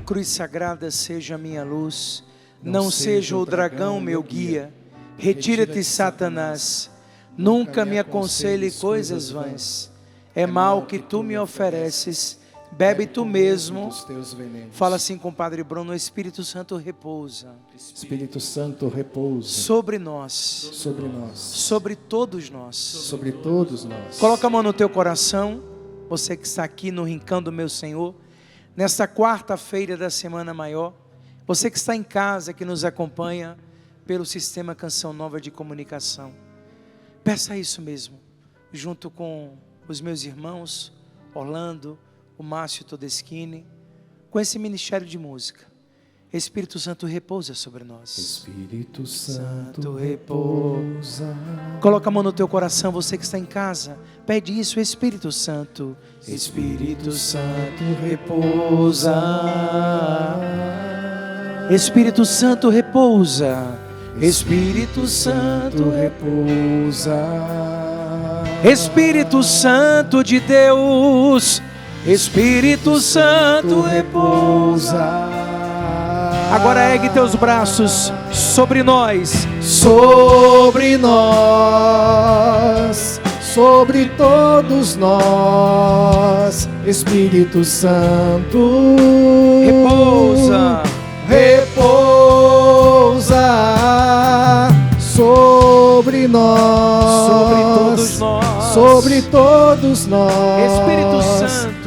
cruz sagrada seja a minha luz, não seja o dragão meu guia. Retira-te, Satanás, nunca me aconselhe coisas vãs. É mal que tu me ofereces, bebe tu mesmo. Fala assim com o Padre Bruno: o Espírito Santo repousa. Espírito Santo repousa sobre nós, sobre todos nós, sobre todos nós. Coloca a mão no teu coração, você que está aqui no Rincão do Meu Senhor, nesta quarta-feira da Semana Maior, você que está em casa, que nos acompanha pelo Sistema Canção Nova de Comunicação. Peça isso mesmo, junto com os meus irmãos, Orlando, o Márcio Todeschini, com esse ministério de música. Espírito Santo repousa sobre nós. Espírito Santo repousa. Coloca a mão no teu coração, você que está em casa, pede isso: Espírito Santo. Espírito Santo repousa. Espírito Santo repousa. Espírito Santo repousa. Espírito Santo de Deus, Espírito Santo repousa. Agora ergue teus braços sobre nós, sobre todos nós. Espírito Santo repousa, repousa sobre nós, sobre todos nós.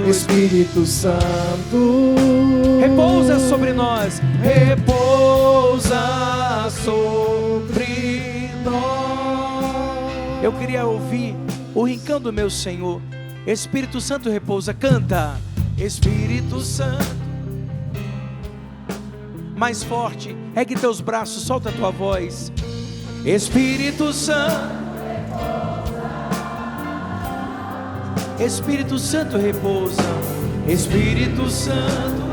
Espírito Santo repousa sobre nós, repousa sobre nós. Eu queria ouvir o Rincão do Meu Senhor. Espírito Santo repousa, canta. Espírito Santo. Mais forte, ergue teus braços, solta a tua voz. Espírito Santo. Espírito Santo repousa. Espírito Santo.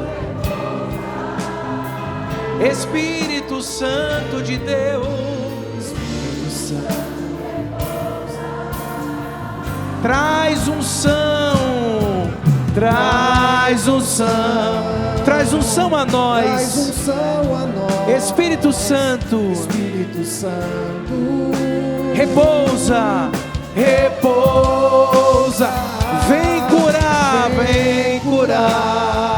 Espírito Santo de Deus. Espírito Santo. Traz unção. Traz unção. Traz unção a nós. Traz unção a nós. Espírito Santo. Espírito Santo. Repousa. Repousa. Vem curar. Vem curar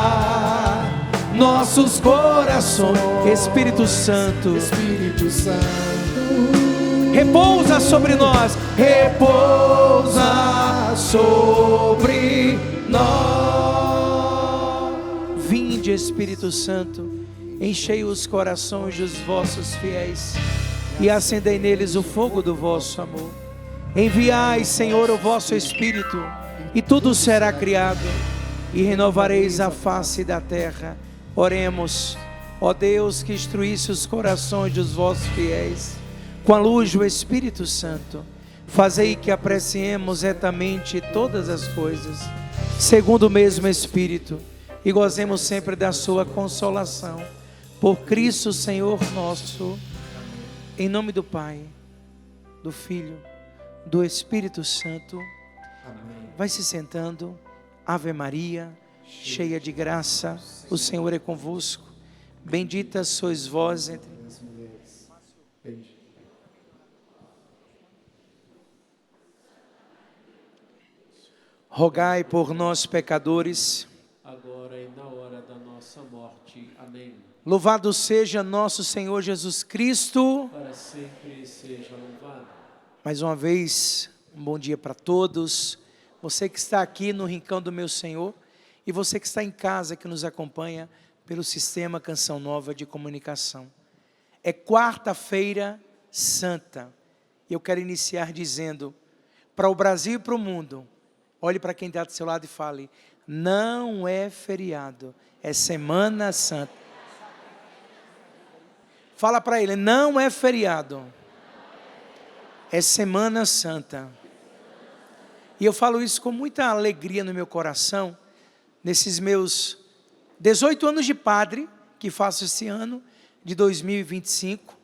nossos corações. Espírito Santo. Espírito Santo. Repousa sobre nós. Repousa sobre nós. Vinde, Espírito Santo, enchei os corações dos vossos fiéis e acendei neles o fogo do vosso amor. Enviai, Senhor, o vosso Espírito, e tudo será criado, e renovareis a face da terra. Oremos. Ó Deus, que instruísse os corações dos vossos fiéis com a luz do Espírito Santo, fazei que apreciemos retamente todas as coisas, segundo o mesmo Espírito, e gozemos sempre da sua consolação. Por Cristo Senhor nosso. Em nome do Pai, do Filho, do Espírito Santo. Amém. Vai se sentando. Ave Maria, cheia de graça, o Senhor é convosco. Bendita sois vós entre as mulheres. Beijo. Rogai por nós, pecadores, agora e na hora da nossa morte. Amém. Louvado seja nosso Senhor Jesus Cristo. Para sempre seja louvado. Mais uma vez, um bom dia para todos. Você que está aqui no Rincão do Meu Senhor e você que está em casa, que nos acompanha pelo Sistema Canção Nova de Comunicação. É quarta-feira santa. E eu quero iniciar dizendo para o Brasil e para o mundo: olhe para quem está do seu lado e fale: não é feriado, é Semana Santa. Fala para ele: não é feriado, é Semana Santa. E eu falo isso com muita alegria no meu coração, nesses meus 18 anos de padre, que faço esse ano, de 2025,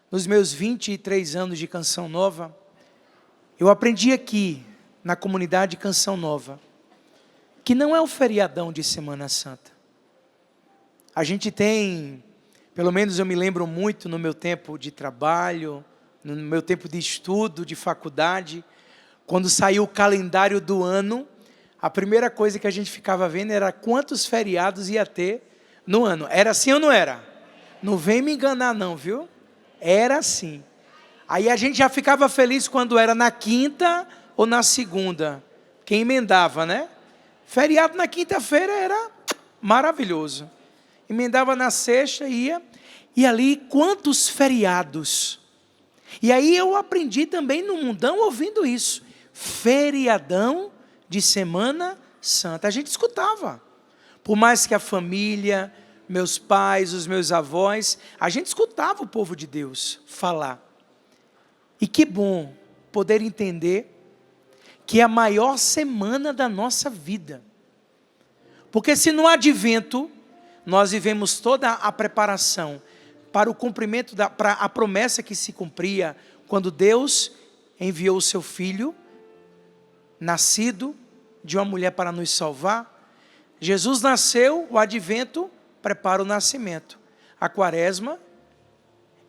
nos meus 23 anos de Canção Nova, eu aprendi aqui, na comunidade Canção Nova, que não é um feriadão de Semana Santa. A gente tem, pelo menos eu me lembro muito no meu tempo de trabalho, no meu tempo de estudo, de faculdade, quando saiu o calendário do ano, a primeira coisa que a gente ficava vendo era quantos feriados ia ter no ano. Era assim ou não era? Não vem me enganar não, viu? Era assim. Aí a gente já ficava feliz quando era na quinta ou na segunda. Quem emendava, né? Feriado na quinta-feira era maravilhoso. Emendava na sexta, ia. E ali, quantos feriados. E aí eu aprendi também no mundão ouvindo isso. Feriadão de Semana Santa. A gente escutava. Por mais que a família, meus pais, os meus avós, a gente escutava o povo de Deus falar. E que bom poder entender que é a maior semana da nossa vida. Porque se no advento nós vivemos toda a preparação para o cumprimento, para a promessa que se cumpria quando Deus enviou o seu Filho, nascido de uma mulher para nos salvar. Jesus nasceu, o advento prepara o nascimento. A quaresma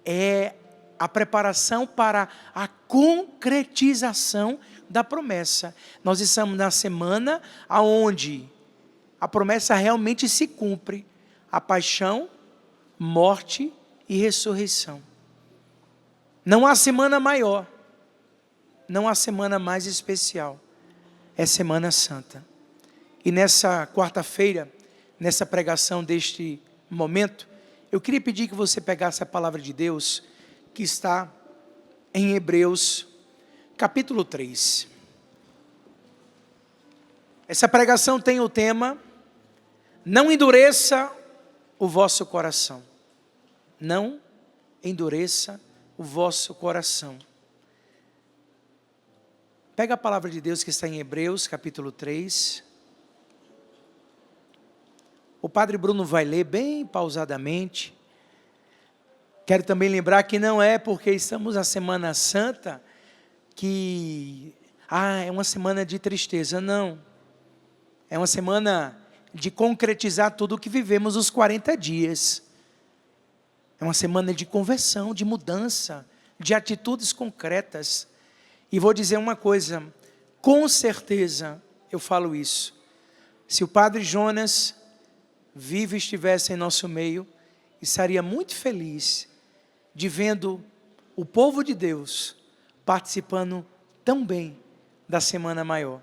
é a preparação para a concretização da promessa. Nós estamos na semana onde a promessa realmente se cumpre. A paixão, morte e ressurreição. Não há semana maior. Não há semana mais especial. É Semana Santa. E nessa quarta-feira, nessa pregação deste momento, eu queria pedir que você pegasse a palavra de Deus, que está em Hebreus, capítulo 3. Essa pregação tem o tema: não endureça o vosso coração. Não endureça o vosso coração. Pega a palavra de Deus que está em Hebreus, capítulo 3. O Padre Bruno vai ler bem pausadamente. Quero também lembrar que não é porque estamos na Semana Santa que é uma semana de tristeza, não. É uma semana de concretizar tudo o que vivemos os 40 dias. É uma semana de conversão, de mudança, de atitudes concretas. E vou dizer uma coisa, com certeza eu falo isso. Se o Padre Jonas vivo estivesse em nosso meio, estaria muito feliz de vendo o povo de Deus participando tão bem da Semana Maior.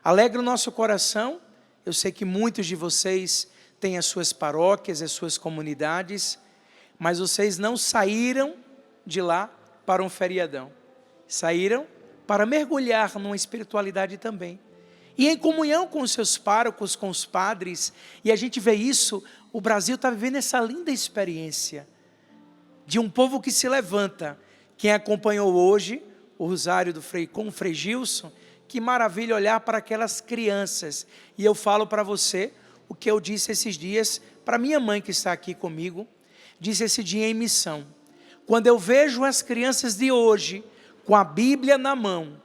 Alegra o nosso coração. Eu sei que muitos de vocês têm as suas paróquias, as suas comunidades, mas vocês não saíram de lá para um feriadão. Saíram para mergulhar numa espiritualidade também. E em comunhão com os seus párocos, com os padres, e a gente vê isso, o Brasil está vivendo essa linda experiência de um povo que se levanta. Quem acompanhou hoje o Rosário com o Frei Gilson, que maravilha olhar para aquelas crianças. E eu falo para você o que eu disse esses dias para minha mãe que está aqui comigo, disse esse dia em missão. Quando eu vejo as crianças de hoje, com a Bíblia na mão,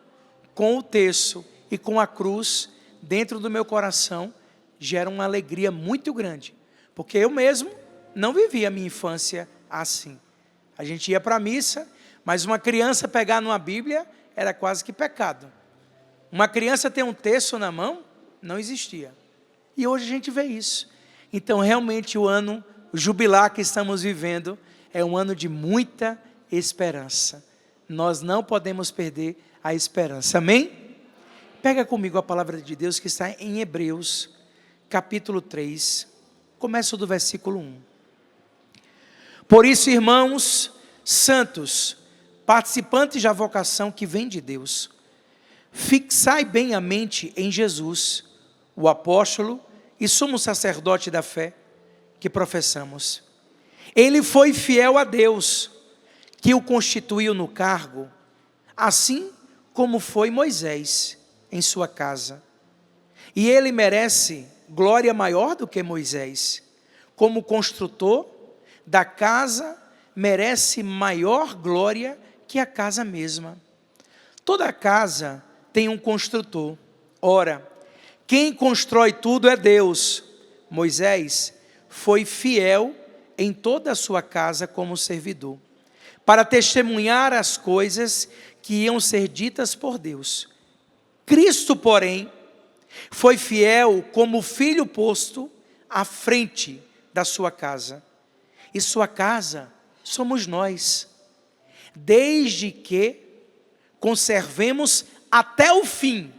com o terço e com a cruz dentro do meu coração, gera uma alegria muito grande, porque eu mesmo não vivi a minha infância assim. A gente ia para a missa, mas uma criança pegar numa Bíblia era quase que pecado. Uma criança ter um terço na mão, não existia. E hoje a gente vê isso. Então realmente o ano jubilar que estamos vivendo é um ano de muita esperança. Nós não podemos perder a esperança, amém? Pega comigo a palavra de Deus que está em Hebreus, capítulo 3, começo do versículo 1. Por isso, irmãos santos, participantes da vocação que vem de Deus, fixai bem a mente em Jesus, o apóstolo e sumo sacerdote da fé que professamos. Ele foi fiel a Deus, que o constituiu no cargo, assim como foi Moisés em sua casa. E ele merece glória maior do que Moisés. Como construtor da casa, merece maior glória que a casa mesma. Toda casa tem um construtor. Ora, quem constrói tudo é Deus. Moisés foi fiel em toda a sua casa como servidor, para testemunhar as coisas que iam ser ditas por Deus. Cristo, porém, foi fiel como filho posto à frente da sua casa. E sua casa somos nós, desde que conservemos até o fim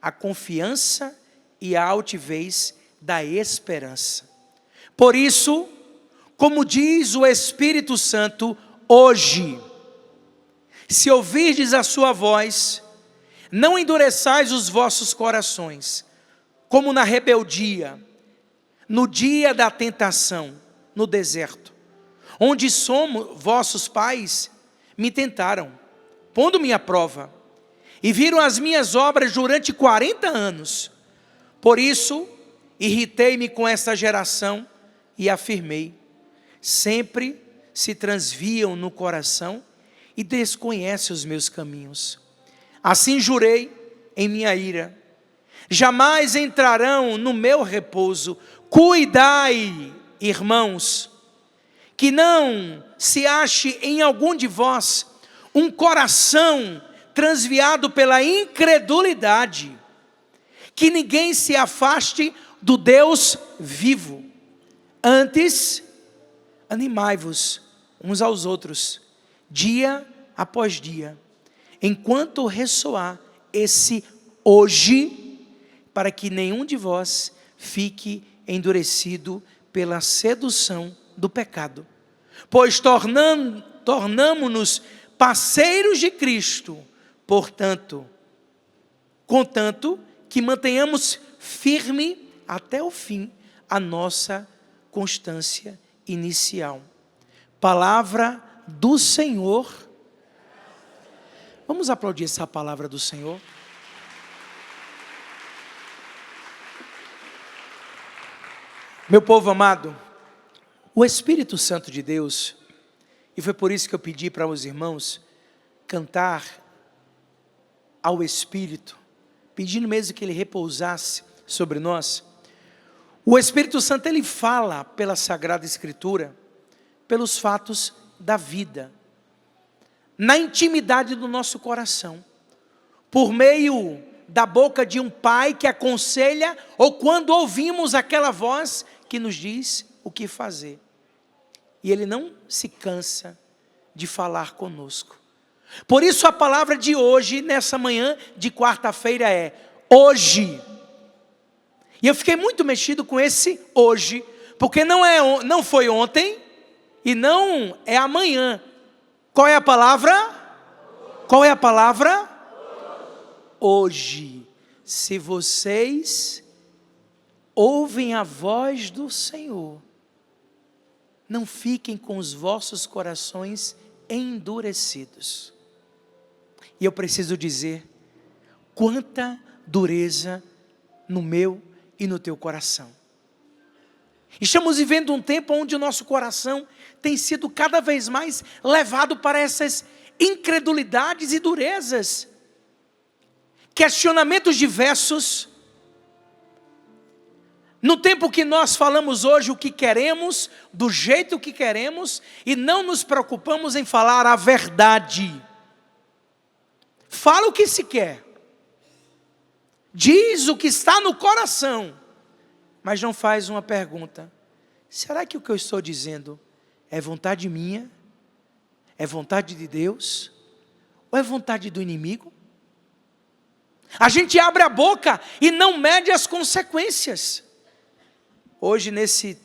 a confiança e a altivez da esperança. Por isso, como diz o Espírito Santo, hoje, se ouvirdes a sua voz, não endureçais os vossos corações, como na rebeldia, no dia da tentação, no deserto, onde vossos pais me tentaram, pondo-me à prova, e viram as minhas obras durante 40 anos. Por isso, irritei-me com esta geração e afirmei: sempre se transviam no coração e desconhecem os meus caminhos. Assim jurei em minha ira: jamais entrarão no meu repouso. Cuidai, irmãos, que não se ache em algum de vós um coração transviado pela incredulidade, que ninguém se afaste do Deus vivo. Antes, animai-vos uns aos outros, dia após dia, enquanto ressoar esse hoje, para que nenhum de vós fique endurecido pela sedução do pecado. Pois tornamo-nos parceiros de Cristo, contanto que mantenhamos firme até o fim a nossa constância inicial. Palavra do Senhor. Vamos aplaudir essa palavra do Senhor. Meu povo amado, o Espírito Santo de Deus, e foi por isso que eu pedi para os irmãos cantar ao Espírito, pedindo mesmo que Ele repousasse sobre nós. O Espírito Santo, Ele fala pela Sagrada Escritura, pelos fatos da vida, na intimidade do nosso coração, por meio da boca de um pai que aconselha, ou quando ouvimos aquela voz que nos diz o que fazer. E Ele não se cansa de falar conosco. Por isso a palavra de hoje, nessa manhã de quarta-feira, é hoje. E eu fiquei muito mexido com esse hoje, porque não foi ontem e não é amanhã. Qual é a palavra? Qual é a palavra? Hoje. Se vocês ouvem a voz do Senhor, não fiquem com os vossos corações endurecidos. E eu preciso dizer, quanta dureza no meu e no teu coração. Estamos vivendo um tempo onde o nosso coração tem sido cada vez mais levado para essas incredulidades e durezas, questionamentos diversos. No tempo que nós falamos hoje o que queremos, do jeito que queremos, e não nos preocupamos em falar a verdade. Fala o que se quer, diz o que está no coração, mas não faz uma pergunta: será que o que eu estou dizendo é vontade minha? É vontade de Deus? Ou é vontade do inimigo? A gente abre a boca e não mede as consequências. Hoje, nesse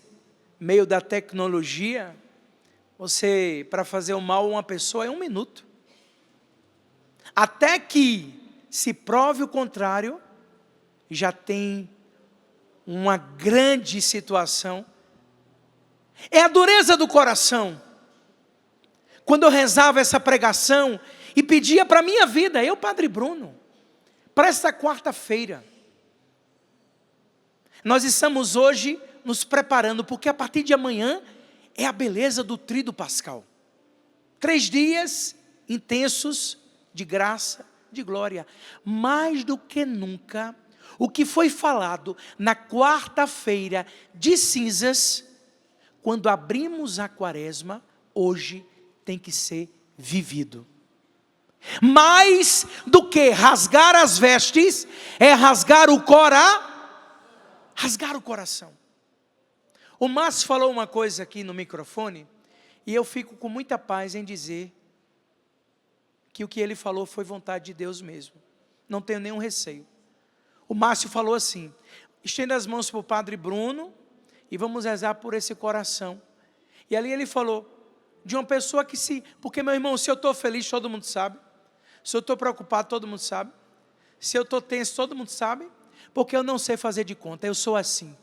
meio da tecnologia, você, para fazer o mal a uma pessoa, é 1 minuto. Até que se prove o contrário, já tem uma grande situação. É a dureza do coração. Quando eu rezava essa pregação e pedia para a minha vida, eu, Padre Bruno, para esta quarta-feira, nós estamos hoje nos preparando, porque a partir de amanhã é a beleza do Tríduo Pascal. 3 dias intensos de graça, de glória. Mais do que nunca, o que foi falado na quarta-feira de cinzas, quando abrimos a quaresma, hoje tem que ser vivido. Mais do que rasgar as vestes, é rasgar o coração. O Márcio falou uma coisa aqui no microfone, e eu fico com muita paz em dizer que o que ele falou foi vontade de Deus mesmo. Não tenho nenhum receio. O Márcio falou assim: estenda as mãos para o Padre Bruno e vamos rezar por esse coração. E ali ele falou de uma pessoa que porque meu irmão, se eu estou feliz, todo mundo sabe. Se eu estou preocupado, todo mundo sabe. Se eu estou tenso, todo mundo sabe. Porque eu não sei fazer de conta, eu sou assim.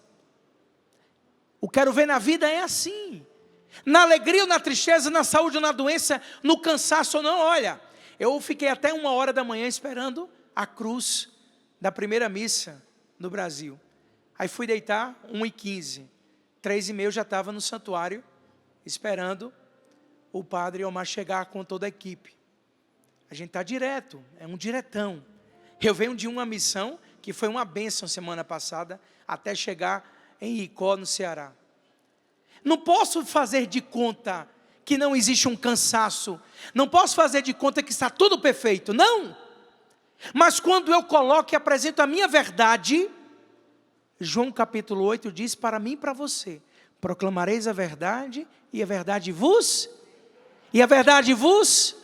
O quero ver na vida é assim. Na alegria ou na tristeza, na saúde ou na doença, no cansaço ou não. Olha, eu fiquei até 1h da manhã esperando a cruz da primeira missa no Brasil. Aí fui deitar 1h15. 3h30 eu já estava no santuário, esperando o Padre Omar chegar com toda a equipe. A gente está direto, é um diretão. Eu venho de uma missão que foi uma bênção semana passada, até chegar em Icó, no Ceará. Não posso fazer de conta que não existe um cansaço. Não posso fazer de conta que está tudo perfeito. Não. Mas quando eu coloco e apresento a minha verdade, João capítulo 8 diz para mim e para você: proclamareis a verdade e a verdade vos... E a verdade vos...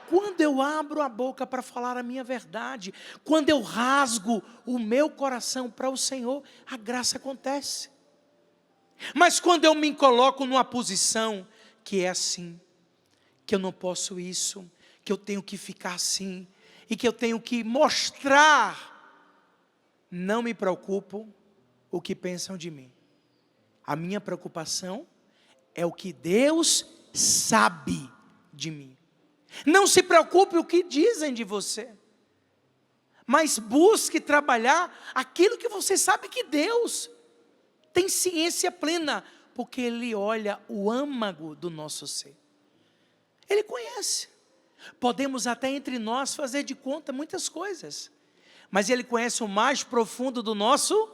Quando eu abro a boca para falar a minha verdade, quando eu rasgo o meu coração para o Senhor, a graça acontece. Mas quando eu me coloco numa posição que é assim, que eu não posso isso, que eu tenho que ficar assim, e que eu tenho que mostrar, não me preocupo o que pensam de mim. A minha preocupação é o que Deus sabe de mim. Não se preocupe o que dizem de você, mas busque trabalhar aquilo que você sabe que Deus tem ciência plena, porque Ele olha o âmago do nosso ser. Ele conhece. Podemos até entre nós fazer de conta muitas coisas, mas Ele conhece o mais profundo do nosso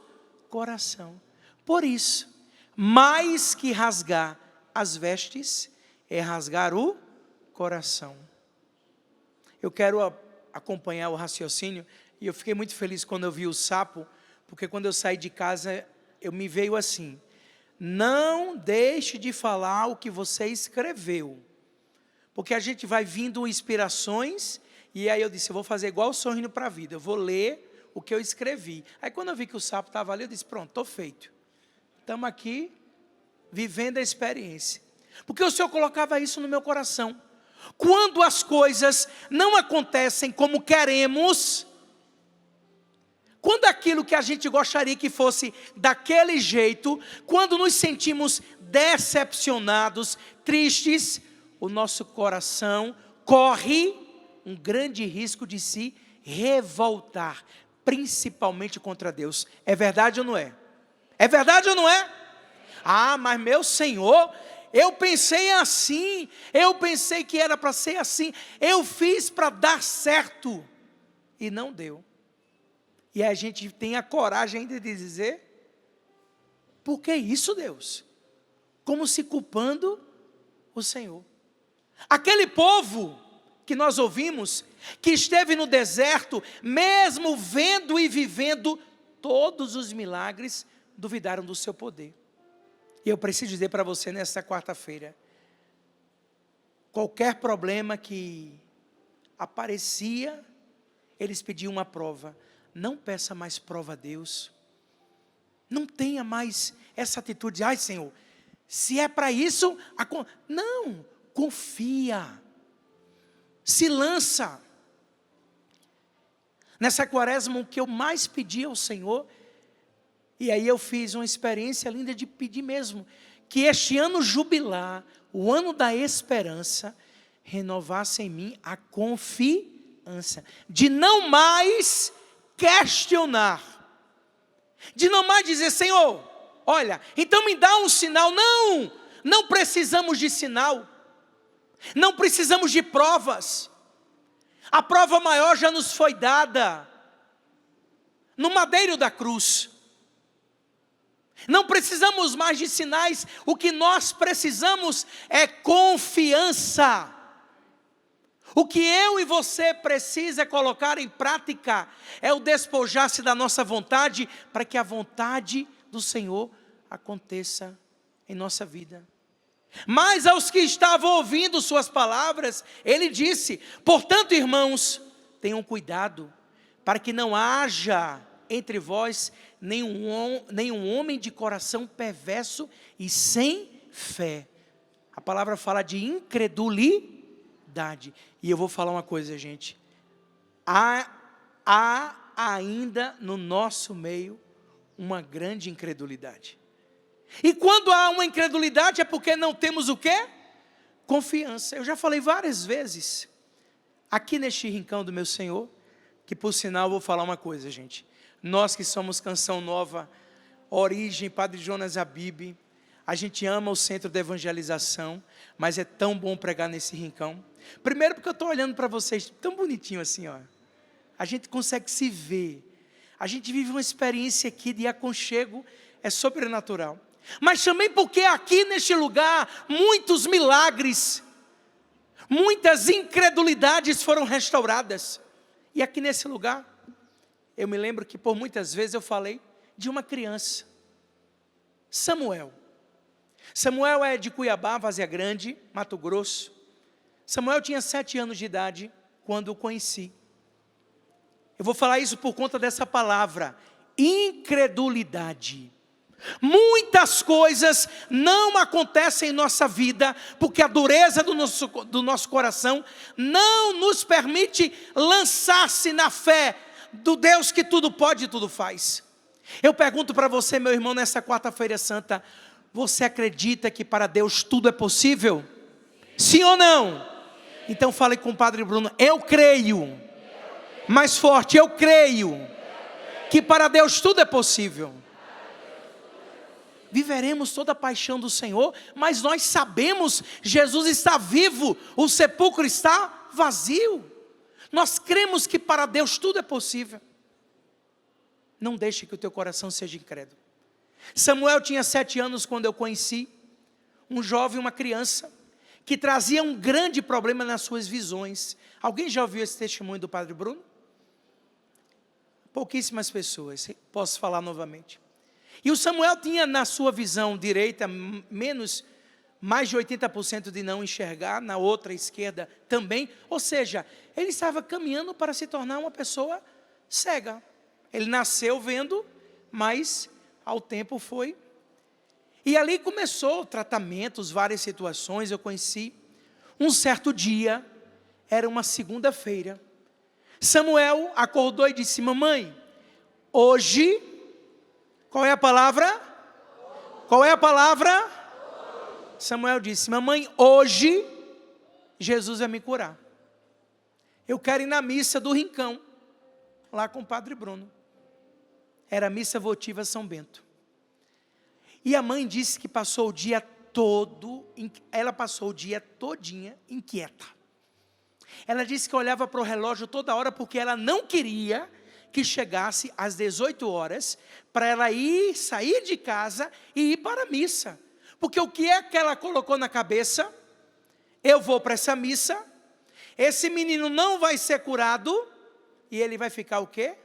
coração. Por isso, mais que rasgar as vestes, é rasgar o coração. Eu quero acompanhar o raciocínio, e eu fiquei muito feliz quando eu vi o sapo, porque quando eu saí de casa, eu me veio assim: não deixe de falar o que você escreveu, porque a gente vai vindo inspirações, e aí eu disse, eu vou fazer igual Sorrindo para a Vida, eu vou ler o que eu escrevi. Aí quando eu vi que o sapo estava ali, eu disse, pronto, estou feito. Estamos aqui, vivendo a experiência. Porque o Senhor colocava isso no meu coração. Quando as coisas não acontecem como queremos, quando aquilo que a gente gostaria que fosse daquele jeito, quando nos sentimos decepcionados, tristes, o nosso coração corre um grande risco de se revoltar, principalmente contra Deus. É verdade ou não é? É verdade ou não é? Ah, mas meu Senhor, eu pensei assim, eu pensei que era para ser assim, eu fiz para dar certo, e não deu. E a gente tem a coragem ainda de dizer, por que isso, Deus? Como se culpando o Senhor. Aquele povo que nós ouvimos, que esteve no deserto, mesmo vendo e vivendo todos os milagres, duvidaram do seu poder. E eu preciso dizer para você nesta quarta-feira, qualquer problema que aparecia, eles pediam uma prova. Não peça mais prova a Deus. Não tenha mais essa atitude de, ai Senhor, se é para isso, não, confia. Se lança. Nessa quaresma, o que eu mais pedi ao Senhor, e aí eu fiz uma experiência linda de pedir mesmo, que este ano jubilar, o ano da esperança, renovasse em mim a confiança, de não mais questionar, de não mais dizer, Senhor, olha, então me dá um sinal. Não, não precisamos de sinal, não precisamos de provas, a prova maior já nos foi dada, no madeiro da cruz. Não precisamos mais de sinais, o que nós precisamos é confiança. O que eu e você precisa colocar em prática é o despojar-se da nossa vontade, para que a vontade do Senhor aconteça em nossa vida. Mas aos que estavam ouvindo suas palavras, ele disse: portanto, irmãos, tenham cuidado, para que não haja entre vós nenhum homem de coração perverso e sem fé. A palavra fala de incredulidade. E eu vou falar uma coisa, gente. Há ainda no nosso meio uma grande incredulidade. E quando há uma incredulidade é porque não temos o quê? Confiança. Eu já falei várias vezes aqui neste rincão do meu Senhor, que por sinal eu vou falar uma coisa, gente. Nós que somos Canção Nova, Origem, Padre Jonas Habib, a gente ama o centro de evangelização, mas é tão bom pregar nesse rincão. Primeiro porque eu estou olhando para vocês, tão bonitinho assim, ó. A gente consegue se ver. A gente vive uma experiência aqui de aconchego, é sobrenatural. Mas também porque aqui neste lugar, muitos milagres, muitas incredulidades foram restauradas. E aqui nesse lugar, eu me lembro que por muitas vezes eu falei de uma criança, Samuel. Samuel é de Cuiabá, Várzea Grande, Mato Grosso. Samuel tinha 7 anos de idade quando o conheci. Eu vou falar isso por conta dessa palavra, incredulidade. Muitas coisas não acontecem em nossa vida, porque a dureza do nosso coração não nos permite lançar-se na fé do Deus que tudo pode e tudo faz. Eu pergunto para você, meu irmão, nessa quarta-feira santa, você acredita que para Deus tudo é possível? Sim ou não? Então fale com o Padre Bruno, eu creio. Mais forte, eu creio que para Deus tudo é possível. Viveremos toda a paixão do Senhor, mas nós sabemos, Jesus está vivo, o sepulcro está vazio. Nós cremos que para Deus tudo é possível. Não deixe que o teu coração seja incrédulo. Samuel tinha 7 anos quando eu conheci, um jovem, uma criança, que trazia um grande problema nas suas visões. Alguém já ouviu esse testemunho do Padre Bruno? Pouquíssimas pessoas, posso falar novamente. E o Samuel tinha na sua visão direita mais de 80% de não enxergar, na outra esquerda também, ou seja, ele estava caminhando para se tornar uma pessoa cega. Ele nasceu vendo, mas ao tempo foi. E ali começou tratamentos, várias situações, eu conheci. Um certo dia, era uma segunda-feira, Samuel acordou e disse: mamãe, hoje, qual é a palavra? Qual é a palavra? Samuel disse: mamãe, hoje Jesus vai me curar. Eu quero ir na missa do Rincão, lá com o Padre Bruno. Era a missa votiva São Bento. E a mãe disse que passou o dia todo, ela passou o dia todinha inquieta. Ela disse que olhava para o relógio toda hora, porque ela não queria que chegasse às 18 horas, para ela sair de casa e ir para a missa. Porque o que é que ela colocou na cabeça? Eu vou para essa missa, esse menino não vai ser curado, e ele vai ficar o quê?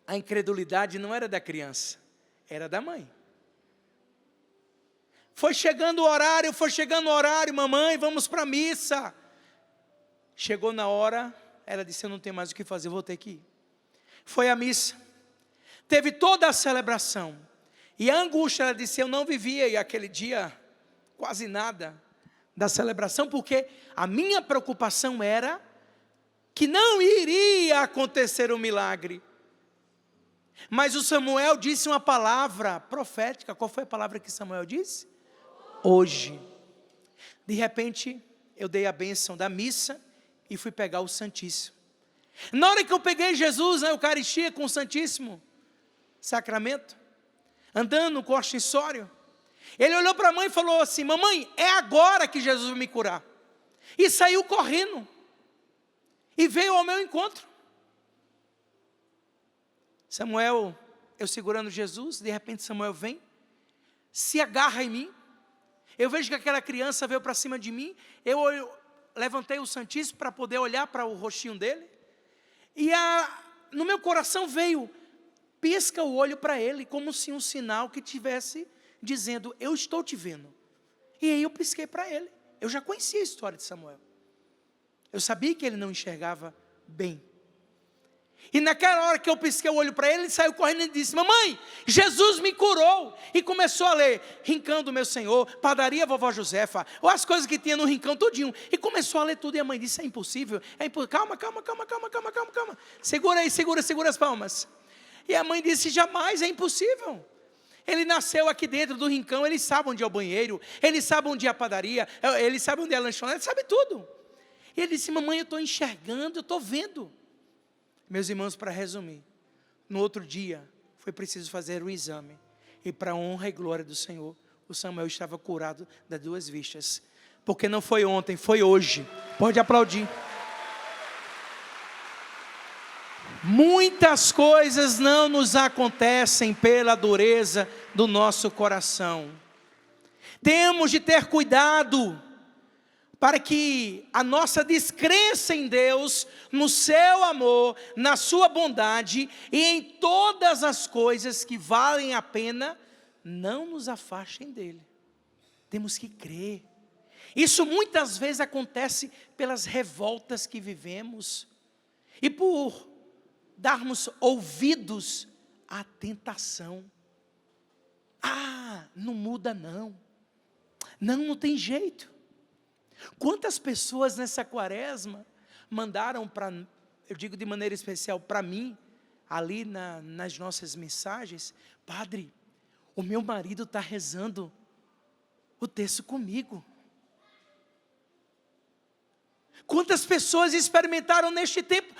A incredulidade não era da criança, era da mãe. Foi chegando o horário, mamãe, vamos para a missa. Chegou na hora, ela disse: eu não tenho mais o que fazer, vou ter que ir. Foi à missa, teve toda a celebração, e a angústia, ela disse: eu não vivia aquele dia quase nada da celebração, porque a minha preocupação era que não iria acontecer um milagre. Mas o Samuel disse uma palavra profética. Qual foi a palavra que Samuel disse? Hoje. De repente, eu dei a bênção da missa e fui pegar o Santíssimo. Na hora que eu peguei Jesus na Eucaristia com o Santíssimo Sacramento, andando com o ostensório, ele olhou para a mãe e falou assim: mamãe, é agora que Jesus vai me curar. E saiu correndo eu eu segurando Jesus, de repente Samuel vem, se agarra em mim, eu vejo que aquela criança veio para cima de mim, eu levantei o Santíssimo para poder olhar para o rostinho dele, e no meu coração veio, pisca o olho para ele, como se um sinal que tivesse dizendo, eu estou te vendo. E aí eu pisquei para ele, eu já conhecia a história de Samuel, eu sabia que ele não enxergava bem. E naquela hora que eu pisquei o olho para ele, ele saiu correndo e disse, mamãe, Jesus me curou. E começou a ler, rincão do meu Senhor, padaria vovó Josefa, ou as coisas que tinha no rincão todinho. E começou a ler tudo, e a mãe disse, é impossível. Calma. Segura aí, segura as palmas. E a mãe disse, jamais, é impossível. Ele nasceu aqui dentro do rincão, ele sabe onde é o banheiro, ele sabe onde é a padaria, ele sabe onde é a lanchonete, ele sabe tudo. E ele disse, mamãe, eu estou enxergando, eu estou vendo. Meus irmãos, para resumir, no outro dia, foi preciso fazer o exame. E para a honra e glória do Senhor, o Samuel estava curado das 2 vistas. Porque não foi ontem, foi hoje. Pode aplaudir. Muitas coisas não nos acontecem pela dureza do nosso coração. Temos de ter cuidado para que a nossa descrença em Deus, no seu amor, na sua bondade e em todas as coisas que valem a pena, não nos afastem dele. Temos que crer. Isso muitas vezes acontece pelas revoltas que vivemos e por darmos ouvidos à tentação. Não muda não. Não tem jeito. Quantas pessoas nessa quaresma mandaram eu digo de maneira especial para mim, ali nas nossas mensagens, padre, o meu marido está rezando o texto comigo. Quantas pessoas experimentaram neste tempo,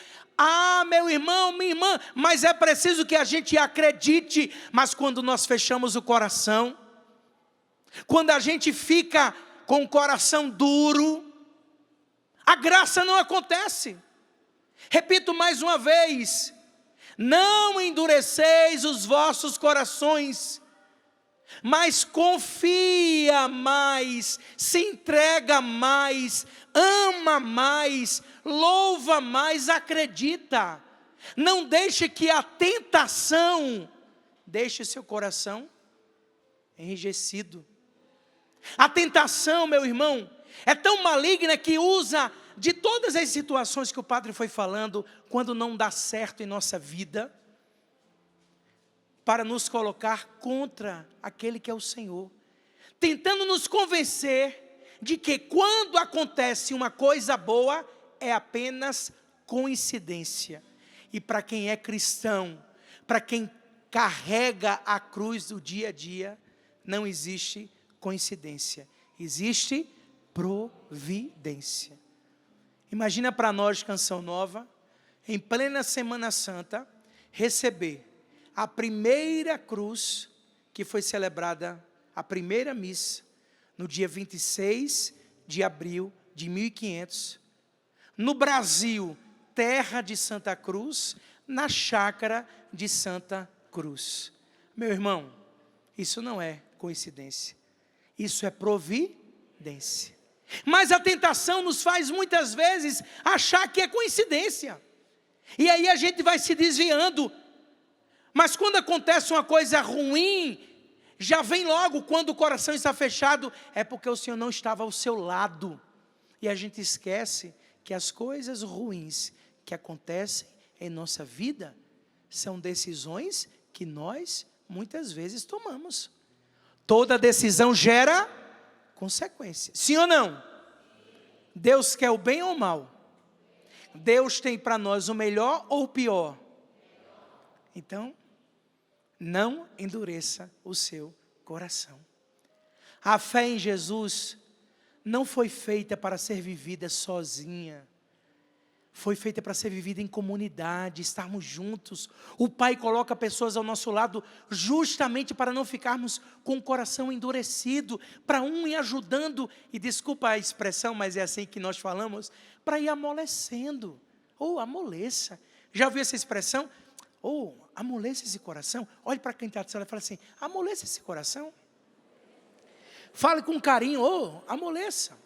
meu irmão, minha irmã, mas é preciso que a gente acredite, mas quando nós fechamos o coração, quando a gente fica com o coração duro, a graça não acontece. Repito mais uma vez, não endureceis os vossos corações, mas confia mais, se entrega mais, ama mais, louva mais, acredita. Não deixe que a tentação deixe seu coração enrijecido. A tentação, meu irmão, é tão maligna que usa de todas as situações que o padre foi falando, quando não dá certo em nossa vida, para nos colocar contra aquele que é o Senhor, tentando nos convencer de que quando acontece uma coisa boa, é apenas coincidência. E para quem é cristão, para quem carrega a cruz do dia a dia, não existe coincidência, existe providência. Imagina para nós, Canção Nova, em plena Semana Santa, receber a primeira cruz que foi celebrada, a primeira missa, no dia 26 de abril de 1500, no Brasil, terra de Santa Cruz, na chácara de Santa Cruz. Meu irmão, isso não é coincidência, isso é providência. Mas a tentação nos faz muitas vezes achar que é coincidência, e aí a gente vai se desviando. Mas quando acontece uma coisa ruim, já vem logo, quando o coração está fechado, é porque o Senhor não estava ao seu lado. E a gente esquece que as coisas ruins que acontecem em nossa vida são decisões que nós muitas vezes tomamos. Toda decisão gera consequência. Sim ou não? Deus quer o bem ou o mal? Deus tem para nós o melhor ou o pior? Então, não endureça o seu coração. A fé em Jesus não foi feita para ser vivida sozinha. Foi feita para ser vivida em comunidade, estarmos juntos. O Pai coloca pessoas ao nosso lado justamente para não ficarmos com o coração endurecido, para ir ajudando, e desculpa a expressão, mas é assim que nós falamos, para ir amolecendo, ou amoleça. Já ouviu essa expressão? amoleça esse coração. Olhe para quem está do seu lado e fala assim: amoleça esse coração. Fale com carinho: amoleça.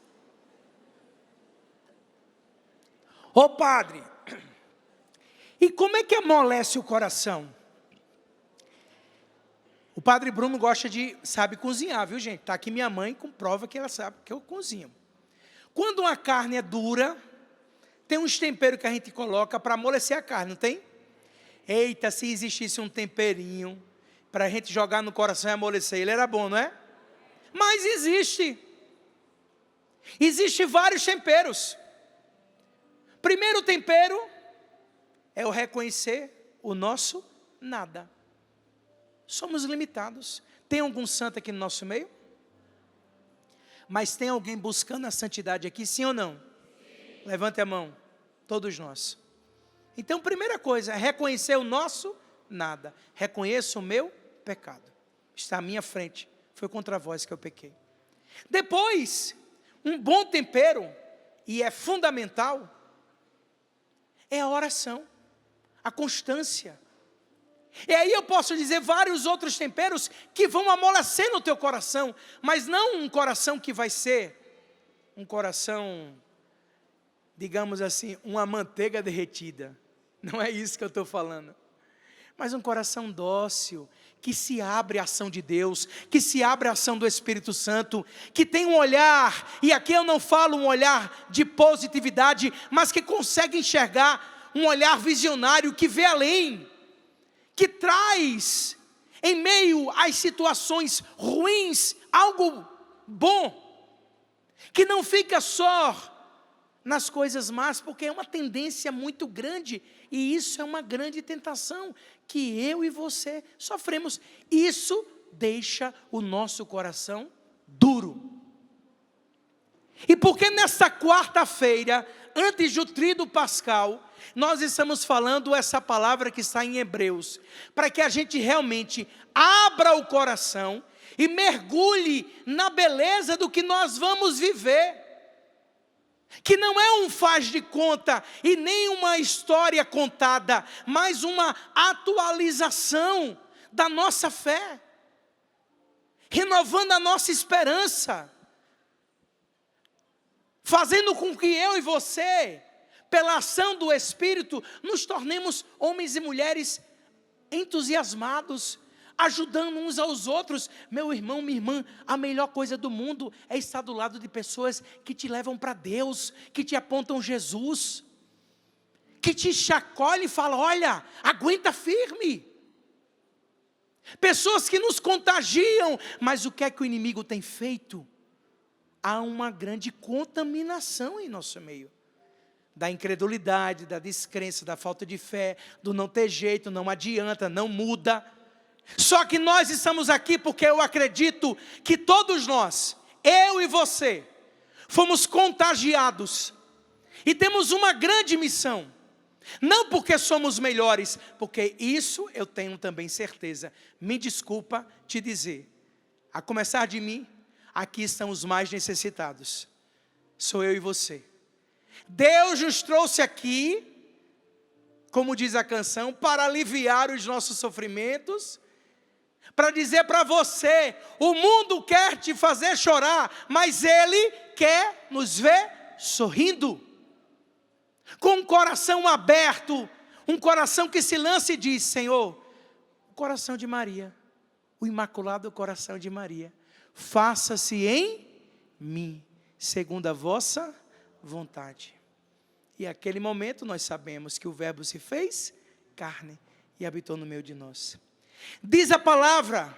Padre, e como é que amolece o coração? O padre Bruno sabe cozinhar, viu, gente? Está aqui minha mãe com prova que ela sabe que eu cozinho. Quando uma carne é dura, tem uns temperos que a gente coloca para amolecer a carne, não tem? Eita, se existisse um temperinho para a gente jogar no coração e amolecer, ele era bom, não é? Mas existe. Existem vários temperos. Primeiro tempero é o reconhecer o nosso nada. Somos limitados. Tem algum santo aqui no nosso meio? Mas tem alguém buscando a santidade aqui, sim ou não? Sim. Levante a mão, todos nós. Então, primeira coisa, é reconhecer o nosso nada. Reconheço o meu pecado. Está à minha frente. Foi contra vós que eu pequei. Depois, um bom tempero, e é fundamental, é a oração, a constância. E aí eu posso dizer vários outros temperos que vão amolecer no teu coração, mas não um coração que vai ser um coração, digamos assim, uma manteiga derretida. Não é isso que eu estou falando. Mas um coração dócil, que se abre à ação de Deus, que se abre à ação do Espírito Santo, que tem um olhar, e aqui eu não falo um olhar de positividade, mas que consegue enxergar um olhar visionário, que vê além, que traz, em meio às situações ruins, algo bom, que não fica só nas coisas más, porque é uma tendência muito grande, e isso é uma grande tentação, que eu e você sofremos. Isso deixa o nosso coração duro. E porque nesta quarta-feira, antes do tríduo pascal, nós estamos falando essa palavra que está em Hebreus, para que a gente realmente abra o coração e mergulhe na beleza do que nós vamos viver. Que não é um faz de conta e nem uma história contada, mas uma atualização da nossa fé, renovando a nossa esperança, fazendo com que eu e você, pela ação do Espírito, nos tornemos homens e mulheres entusiasmados, ajudando uns aos outros. Meu irmão, minha irmã, a melhor coisa do mundo é estar do lado de pessoas que te levam para Deus, que te apontam Jesus, que te chacoalham e falam: olha, aguenta firme. Pessoas que nos contagiam, mas o que é que o inimigo tem feito? Há uma grande contaminação em nosso meio. Da incredulidade, da descrença, da falta de fé, do não ter jeito, não adianta, não muda. Só que nós estamos aqui porque eu acredito que todos nós, eu e você, fomos contagiados e temos uma grande missão. Não porque somos melhores, porque isso eu tenho também certeza. Me desculpa te dizer, a começar de mim, aqui estão os mais necessitados. Sou eu e você. Deus nos trouxe aqui, como diz a canção, para aliviar os nossos sofrimentos, para dizer para você: o mundo quer te fazer chorar, mas Ele quer nos ver sorrindo, com um coração aberto, um coração que se lança e diz: Senhor, o coração de Maria, o imaculado coração de Maria, faça-se em mim, segundo a vossa vontade. E naquele momento nós sabemos que o Verbo se fez carne e habitou no meio de nós. Diz a palavra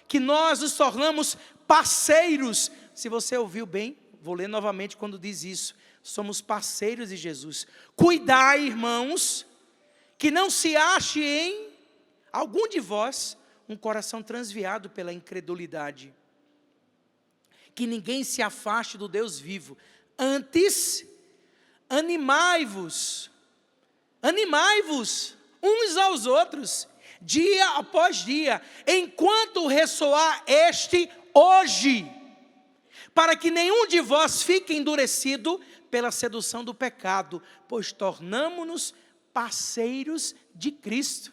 que nós nos tornamos parceiros. Se você ouviu bem, vou ler novamente quando diz isso. Somos parceiros de Jesus. Cuidai, irmãos, que não se ache em algum de vós um coração transviado pela incredulidade. Que ninguém se afaste do Deus vivo. Antes, animai-vos uns aos outros, dia após dia, enquanto ressoar este hoje, para que nenhum de vós fique endurecido pela sedução do pecado, pois tornamo-nos parceiros de Cristo.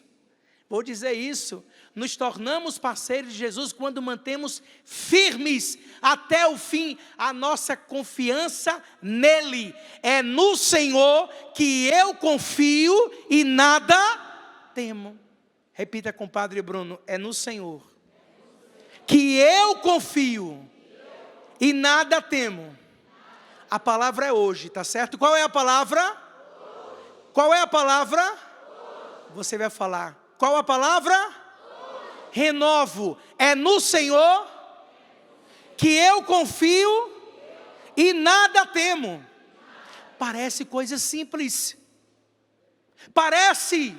Vou dizer isso, nos tornamos parceiros de Jesus quando mantemos firmes até o fim a nossa confiança nele. É no Senhor que eu confio e nada temo. Repita com o Padre Bruno, é no Senhor que eu confio e nada temo. A palavra é hoje, tá certo? Qual é a palavra? Qual é a palavra? Você vai falar. Qual a palavra? Renovo. É no Senhor que eu confio e nada temo. Parece coisa simples. Parece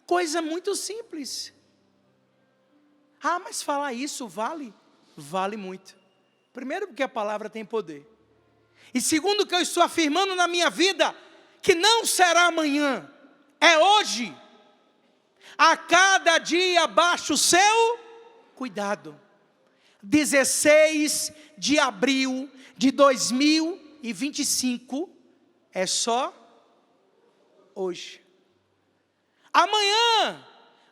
coisa muito simples. Ah, mas falar isso vale? Vale muito. Primeiro porque a palavra tem poder. E segundo que eu estou afirmando na minha vida, que não será amanhã, é hoje. A cada dia baixa o seu cuidado. 16 de abril de 2025 é só hoje. Amanhã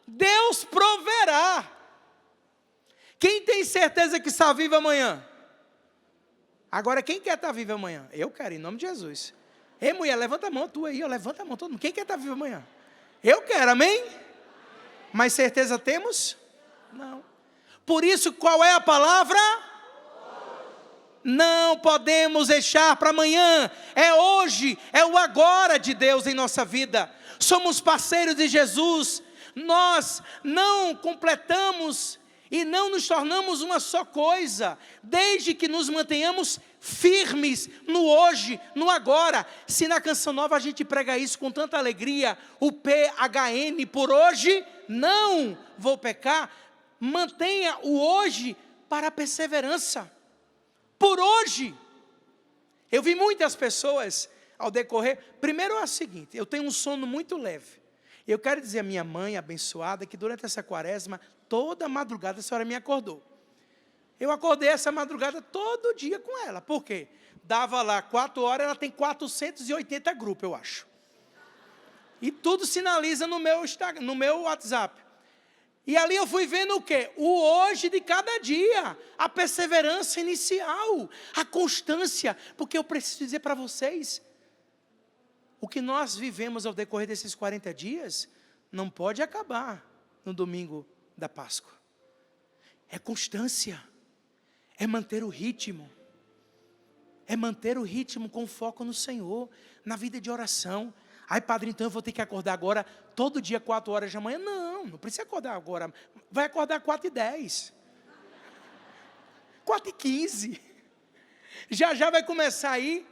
Deus proverá. Quem tem certeza que está vivo amanhã? Agora quem quer estar vivo amanhã? Eu quero, em nome de Jesus. Ei mulher, levanta a mão, tu aí, ó, levanta a mão, todo mundo. Quem quer estar vivo amanhã? Eu quero, amém? Mas certeza temos? Não. Por isso, qual é a palavra? Não podemos deixar para amanhã. É hoje, é o agora de Deus em nossa vida. Somos parceiros de Jesus. Nós não completamos e não nos tornamos uma só coisa, desde que nos mantenhamos firmes no hoje, no agora. Se na Canção Nova a gente prega isso com tanta alegria, o PHN, por hoje não vou pecar, mantenha o hoje para a perseverança. Por hoje. Eu vi muitas pessoas ao decorrer. Primeiro é o seguinte, eu tenho um sono muito leve. Eu quero dizer à minha mãe abençoada que durante essa quaresma, toda madrugada a senhora me acordou. Eu acordei essa madrugada todo dia com ela. Por quê? Dava lá 4 horas, ela tem 480 grupos, eu acho. E tudo sinaliza no meu Instagram, no meu WhatsApp. E ali eu fui vendo o quê? O hoje de cada dia, a perseverança inicial, a constância. Porque eu preciso dizer para vocês, o que nós vivemos ao decorrer desses 40 dias, não pode acabar no domingo da Páscoa. É constância, é manter o ritmo. É manter o ritmo com foco no Senhor, na vida de oração. Ai, padre, então eu vou ter que acordar agora, todo dia 4 horas da manhã. Não precisa acordar agora. Vai acordar 4h10. 4h15. Já vai começar aí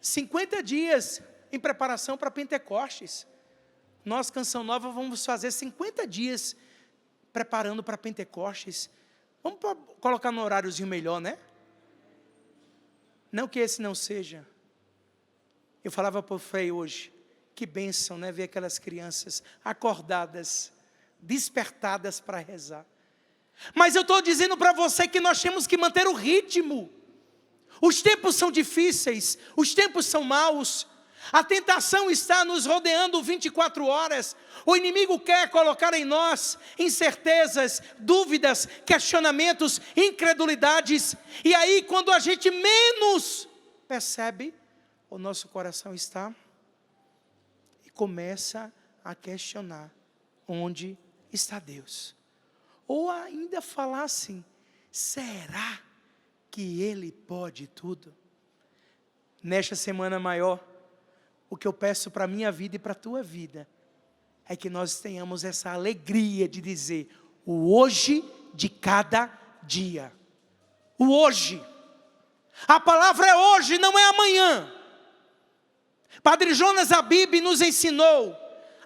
50 dias em preparação para Pentecostes. Nós, Canção Nova, vamos fazer 50 dias preparando para Pentecostes. Vamos colocar no horáriozinho melhor, né? Não que esse não seja. Eu falava para o Frei hoje, que bênção, né? Ver aquelas crianças acordadas, despertadas para rezar. Mas eu estou dizendo para você que nós temos que manter o ritmo. Os tempos são difíceis, os tempos são maus. A tentação está nos rodeando 24 horas. O inimigo quer colocar em nós incertezas, dúvidas, questionamentos, incredulidades. E aí, quando a gente menos percebe, o nosso coração está e começa a questionar: onde está Deus? Ou ainda falar assim: será que Ele pode tudo? Nesta semana maior, o que eu peço para a minha vida e para a tua vida, é que nós tenhamos essa alegria de dizer, o hoje de cada dia. O hoje. A palavra é hoje, não é amanhã. Padre Jonas Abib nos ensinou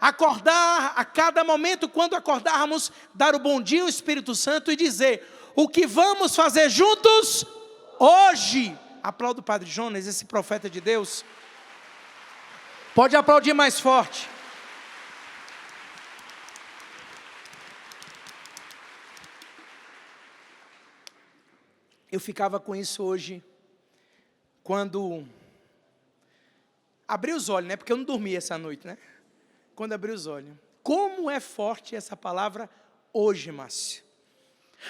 a acordar a cada momento, quando acordarmos, dar o bom dia ao Espírito Santo e dizer, o que vamos fazer juntos hoje. Aplaudo o Padre Jonas, esse profeta de Deus. Pode aplaudir mais forte. Eu ficava com isso hoje, quando abri os olhos, né? Porque eu não dormi essa noite, né? Quando abri os olhos. Como é forte essa palavra hoje, Márcio.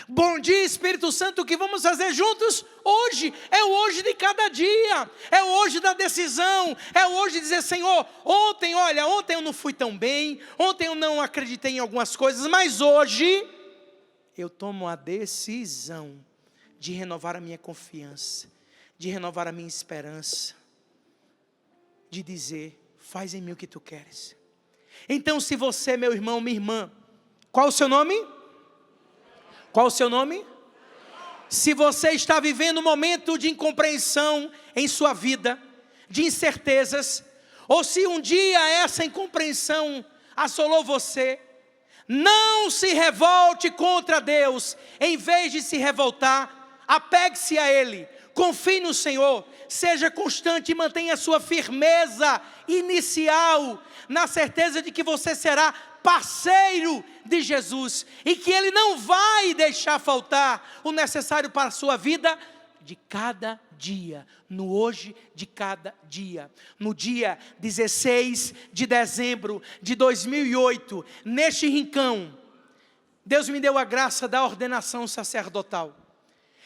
Bom dia, Espírito Santo, o que vamos fazer juntos hoje? É o hoje de cada dia, é o hoje da decisão, é o hoje de dizer, Senhor, ontem eu não fui tão bem, ontem eu não acreditei em algumas coisas, mas hoje eu tomo a decisão de renovar a minha confiança, de renovar a minha esperança, de dizer, faz em mim o que tu queres. Então, se você, meu irmão, minha irmã, qual o seu nome? Qual o seu nome? Se você está vivendo um momento de incompreensão em sua vida, de incertezas, ou se um dia essa incompreensão assolou você, não se revolte contra Deus. Em vez de se revoltar, apegue-se a Ele, confie no Senhor, seja constante e mantenha a sua firmeza inicial, na certeza de que você será parceiro de Jesus, e que Ele não vai deixar faltar o necessário para a sua vida, de cada dia, no hoje de cada dia. No dia 16 de dezembro de 2008, neste rincão, Deus me deu a graça da ordenação sacerdotal,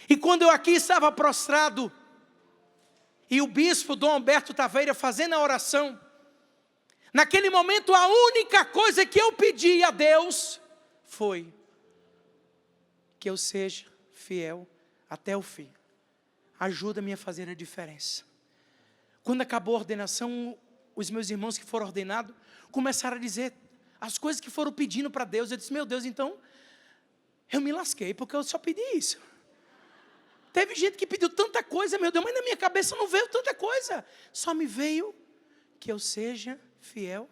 e quando eu aqui estava prostrado, e o bispo Dom Alberto Taveira fazendo a oração, naquele momento a única coisa que eu pedi a Deus, foi, que eu seja fiel até o fim, ajuda-me a fazer a diferença. Quando acabou a ordenação, os meus irmãos que foram ordenados, começaram a dizer, as coisas que foram pedindo para Deus, eu disse, meu Deus, então, eu me lasquei, porque eu só pedi isso. Teve gente que pediu tanta coisa, meu Deus, mas na minha cabeça não veio tanta coisa. Só me veio que eu seja fiel,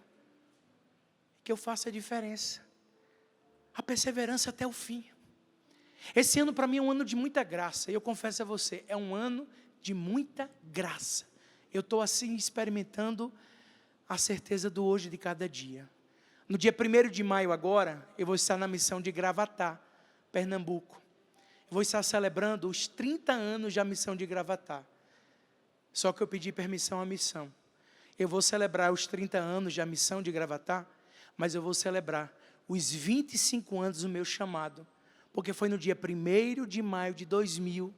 que eu faça a diferença. A perseverança até o fim. Esse ano para mim é um ano de muita graça. E eu confesso a você, é um ano de muita graça. Eu estou assim experimentando a certeza do hoje de cada dia. No dia 1º de maio agora, eu vou estar na missão de Gravatá, Pernambuco. Vou estar celebrando os 30 anos da missão de Gravatá. Só que eu pedi permissão à missão. Eu vou celebrar os 30 anos da missão de Gravatá, mas eu vou celebrar os 25 anos do meu chamado. Porque foi no dia 1º de maio de 2000,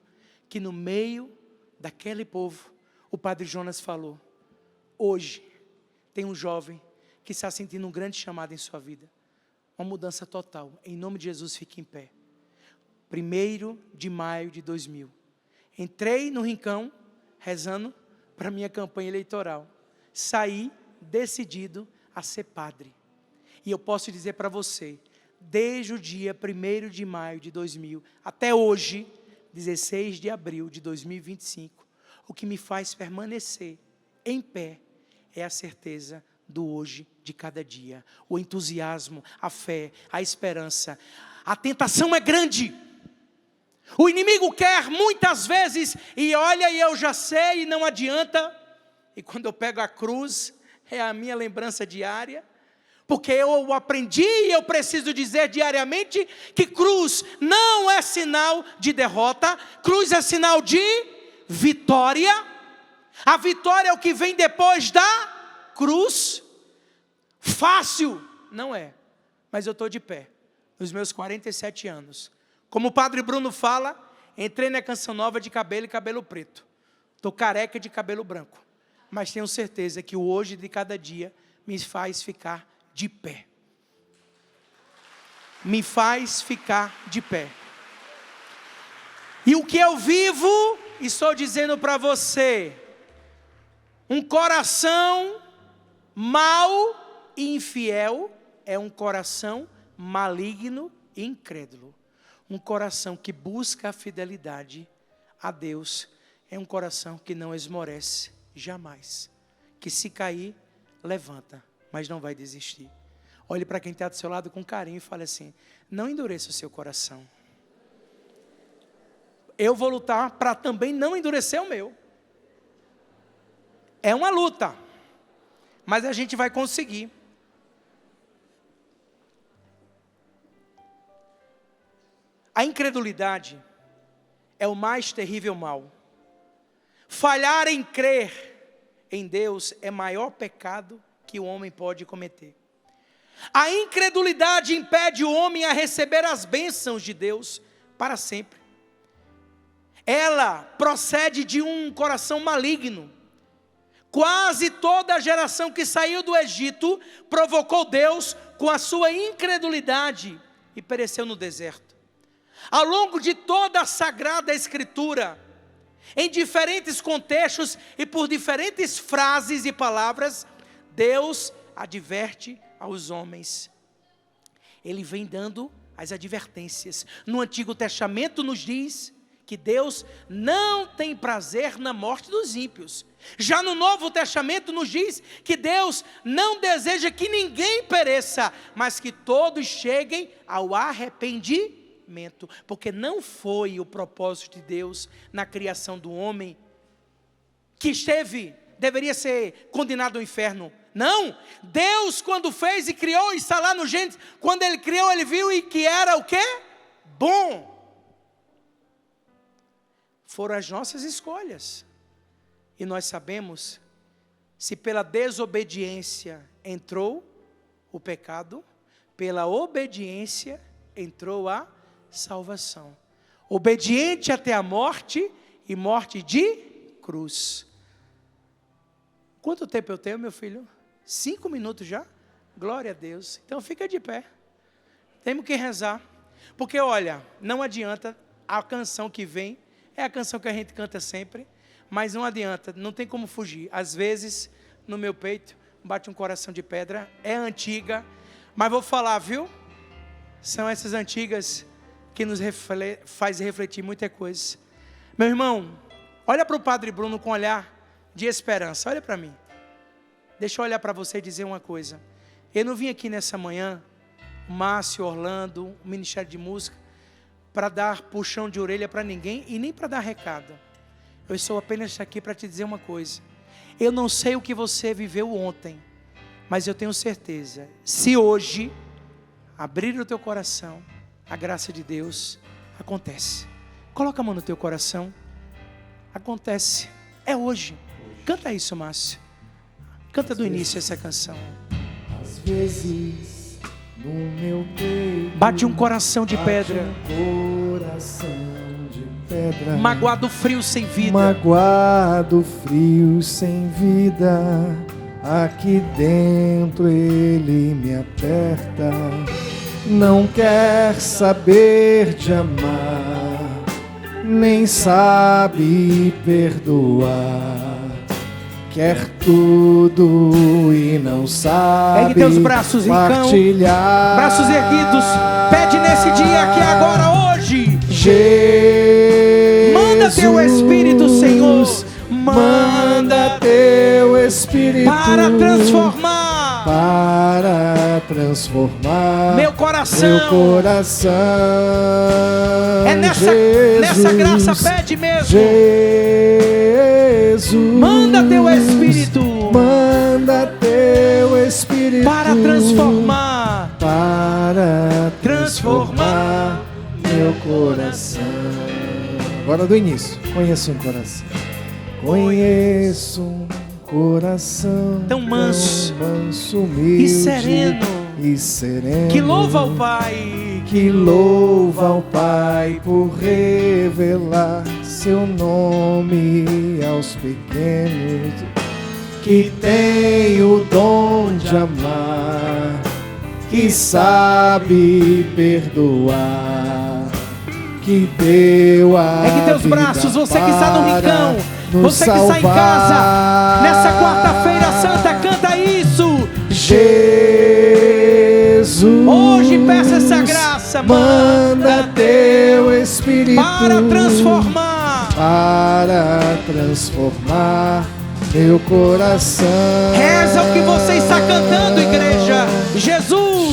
que no meio daquele povo, o Padre Jonas falou, hoje tem um jovem que está sentindo um grande chamado em sua vida. Uma mudança total. Em nome de Jesus, fique em pé. 1º de maio de 2000. Entrei no rincão, rezando para a minha campanha eleitoral. Saí decidido a ser padre. E eu posso dizer para você, desde o dia 1º de maio de 2000, até hoje, 16 de abril de 2025, o que me faz permanecer em pé, é a certeza do hoje de cada dia. O entusiasmo, a fé, a esperança. A tentação é grande. O inimigo quer muitas vezes, e olha, e eu já sei, e não adianta. E quando eu pego a cruz, é a minha lembrança diária, porque eu aprendi e eu preciso dizer diariamente, que cruz não é sinal de derrota, cruz é sinal de vitória. A vitória é o que vem depois da cruz. Fácil, não é, mas eu estou de pé, nos meus 47 anos, como o Padre Bruno fala, entrei na Canção Nova de cabelo e cabelo preto. Estou careca de cabelo branco. Mas tenho certeza que o hoje de cada dia me faz ficar de pé. Me faz ficar de pé. E o que eu vivo, estou dizendo para você, um coração mau e infiel é um coração maligno e incrédulo. Um coração que busca a fidelidade a Deus é um coração que não esmorece jamais. Que se cair, levanta, mas não vai desistir. Olhe para quem está do seu lado com carinho e fale assim, não endureça o seu coração. Eu vou lutar para também não endurecer o meu. É uma luta, mas a gente vai conseguir. A incredulidade é o mais terrível mal. Falhar em crer em Deus é maior pecado que o homem pode cometer. A incredulidade impede o homem a receber as bênçãos de Deus para sempre. Ela procede de um coração maligno. Quase toda a geração que saiu do Egito provocou Deus com a sua incredulidade e pereceu no deserto. Ao longo de toda a Sagrada Escritura, em diferentes contextos e por diferentes frases e palavras, Deus adverte aos homens. Ele vem dando as advertências. No Antigo Testamento nos diz que Deus não tem prazer na morte dos ímpios. Já no Novo Testamento nos diz que Deus não deseja que ninguém pereça, mas que todos cheguem ao arrependimento. Porque não foi o propósito de Deus na criação do homem que deveria ser condenado ao inferno. Não, Deus quando fez e criou, está lá no Gênesis, quando Ele criou, Ele viu e que era o quê? Bom. Foram as nossas escolhas. E nós sabemos, se pela desobediência entrou o pecado, pela obediência entrou a salvação. Obediente até a morte e morte de cruz. Quanto tempo eu tenho, meu filho? 5 minutos já? Glória a Deus. Então fica de pé. Temos que rezar. Porque olha, não adianta, a canção que vem, é a canção que a gente canta sempre, mas não adianta, não tem como fugir. Às vezes, no meu peito, bate um coração de pedra, é antiga, mas vou falar, viu? São essas antigas que nos faz refletir muita coisa. Meu irmão, olha para o Padre Bruno com um olhar de esperança, olha para mim. Deixa eu olhar para você e dizer uma coisa. Eu não vim aqui nessa manhã, o Márcio, Orlando, o Ministério de Música, para dar puxão de orelha para ninguém e nem para dar recado. Eu estou apenas aqui para te dizer uma coisa. Eu não sei o que você viveu ontem, mas eu tenho certeza, se hoje abrir o teu coração, a graça de Deus acontece. Coloca a mão no teu coração. Acontece. É hoje. Canta isso, Márcio. Canta do início essa canção. Às vezes no meu peito bate um coração de pedra, um coração de pedra, magoado, frio, sem vida. Magoado, frio, sem vida. Aqui dentro ele me aperta. Não quer saber de amar, nem sabe perdoar. Quer tudo e não sabe ergue teus braços, partilhar. Braços erguidos, pede nesse dia aqui agora, hoje. Jesus, manda teu Espírito, Senhor. Manda teu Espírito para transformar meu coração. É nessa graça, pede mesmo. Jesus, manda teu Espírito para transformar meu coração. Agora do início. Conheço um coração. Conheço um coração tão manso, humilde e sereno, que louva ao Pai, por revelar seu nome aos pequenos, que tem o dom de amar, que sabe perdoar, que deu a vida. Ergue teus braços, você que está no rincão, você que está em casa, nessa quarta-feira santa, canta isso. Jesus, hoje peça essa graça, manda teu Espírito para transformar meu coração. Reza o que você está cantando, igreja. Jesus,